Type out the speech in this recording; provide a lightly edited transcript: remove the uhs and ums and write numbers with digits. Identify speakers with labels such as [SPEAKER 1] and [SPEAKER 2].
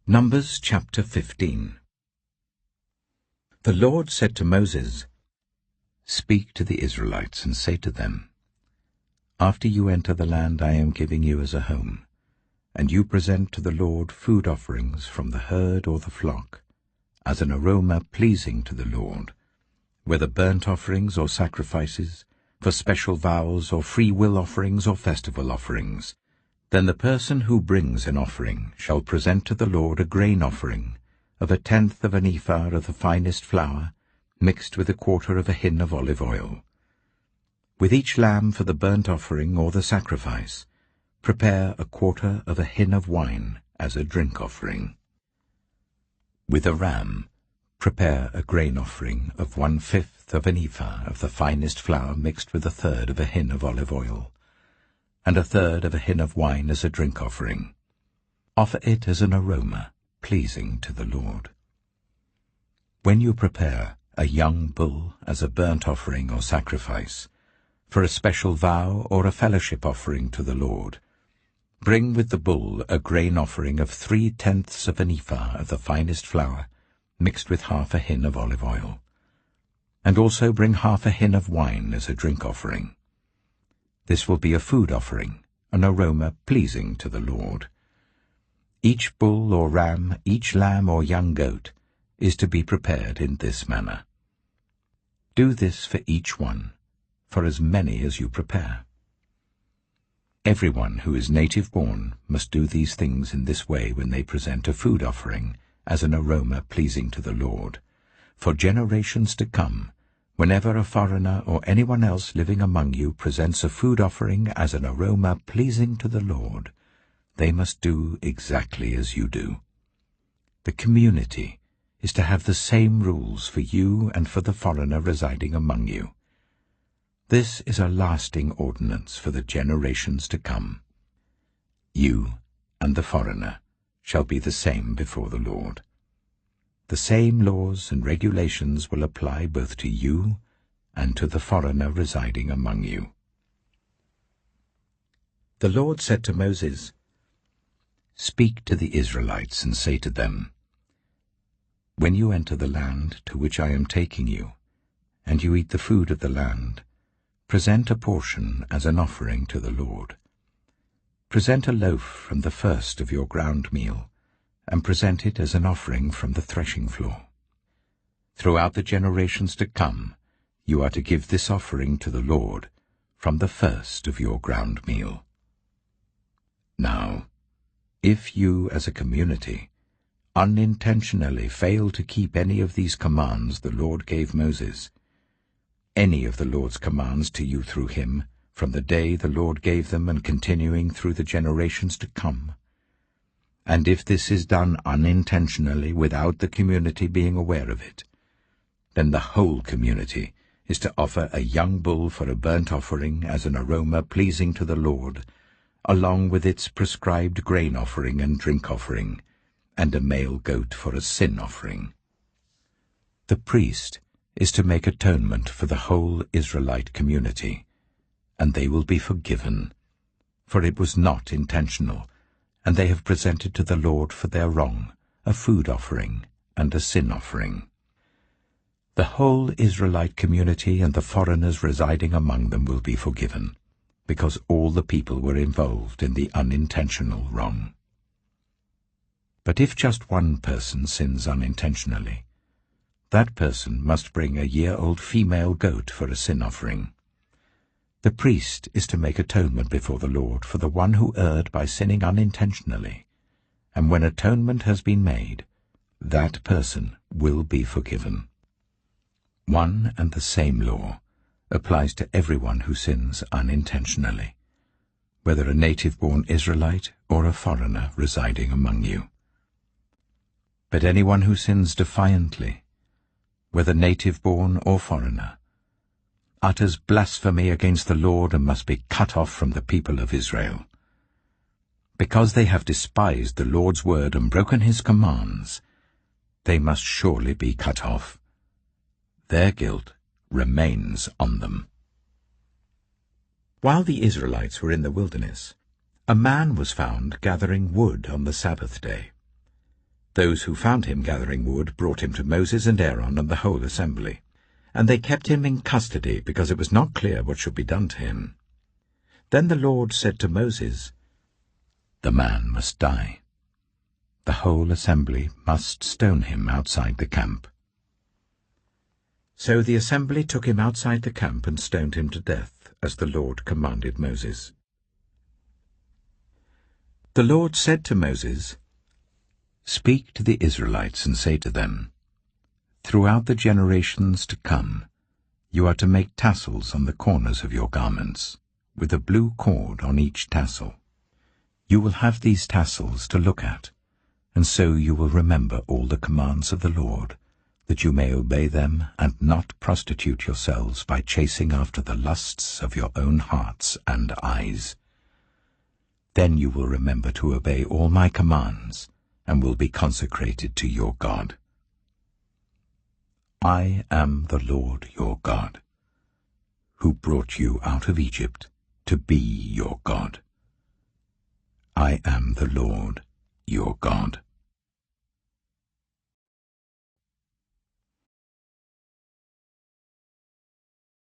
[SPEAKER 1] Numbers chapter 15. The Lord said to Moses, "Speak to the Israelites and say to them, After you enter the land I am giving you as a home, and you present to the Lord food offerings from the herd or the flock, as an aroma pleasing to the Lord, whether burnt offerings or sacrifices, for special vows or free will offerings or festival offerings, then the person who brings an offering shall present to the Lord a grain offering of 1/10 of an ephah of the finest flour, mixed with 1/4 of a hin of olive oil. With each lamb for the burnt offering or the sacrifice, prepare 1/4 of a hin of wine as a drink offering. With a ram, prepare a grain offering of 1/5 of an ephah of the finest flour mixed with 1/3 of a hin of olive oil, and 1/3 of a hin of wine as a drink offering. Offer it as an aroma pleasing to the Lord. When you prepare a young bull as a burnt offering or sacrifice, for a special vow or a fellowship offering to the Lord, bring with the bull a grain offering of 3/10 of an ephah of the finest flour, mixed with 1/2 a hin of olive oil. And also bring 1/2 a hin of wine as a drink offering. This will be a food offering, an aroma pleasing to the Lord. Each bull or ram, each lamb or young goat, is to be prepared in this manner. Do this for each one, for as many as you prepare. Everyone who is native-born must do these things in this way when they present a food offering as an aroma pleasing to the Lord. For generations to come, whenever a foreigner or anyone else living among you presents a food offering as an aroma pleasing to the Lord, they must do exactly as you do. The community is to have the same rules for you and for the foreigner residing among you. This is a lasting ordinance for the generations to come. You and the foreigner shall be the same before the Lord. The same laws and regulations will apply both to you and to the foreigner residing among you." The Lord said to Moses, "Speak to the Israelites and say to them, When you enter the land to which I am taking you, and you eat the food of the land, present a portion as an offering to the Lord. Present a loaf from the first of your ground meal, and present it as an offering from the threshing floor. Throughout the generations to come, you are to give this offering to the Lord from the first of your ground meal. Now, if you as a community unintentionally fail to keep any of these commands the Lord gave Moses, any of the Lord's commands to you through him, from the day the Lord gave them and continuing through the generations to come, and if this is done unintentionally without the community being aware of it, then the whole community is to offer a young bull for a burnt offering as an aroma pleasing to the Lord, along with its prescribed grain offering and drink offering, and a male goat for a sin offering. The priest is to make atonement for the whole Israelite community, and they will be forgiven, for it was not intentional, and they have presented to the Lord for their wrong a food offering and a sin offering. The whole Israelite community and the foreigners residing among them will be forgiven, because all the people were involved in the unintentional wrong. But if just one person sins unintentionally, that person must bring a year-old female goat for a sin offering. The priest is to make atonement before the Lord for the one who erred by sinning unintentionally, and when atonement has been made, that person will be forgiven. One and the same law applies to everyone who sins unintentionally, whether a native-born Israelite or a foreigner residing among you. But anyone who sins defiantly, whether native-born or foreigner, utters blasphemy against the Lord and must be cut off from the people of Israel. Because they have despised the Lord's word and broken his commands, they must surely be cut off. Their guilt remains on them. While the Israelites were in the wilderness, a man was found gathering wood on the Sabbath day. Those who found him gathering wood brought him to Moses and Aaron and the whole assembly, and they kept him in custody because it was not clear what should be done to him. Then the Lord said to Moses, "The man must die. The whole assembly must stone him outside the camp." So the assembly took him outside the camp and stoned him to death, as the Lord commanded Moses. The Lord said to Moses, "Speak to the Israelites and say to them, throughout the generations to come, you are to make tassels on the corners of your garments, with a blue cord on each tassel. You will have these tassels to look at, and so you will remember all the commands of the Lord, that you may obey them and not prostitute yourselves by chasing after the lusts of your own hearts and eyes. Then you will remember to obey all my commands and will be consecrated to your God. I am the Lord your God, who brought you out of Egypt to be your God. I am the Lord your God."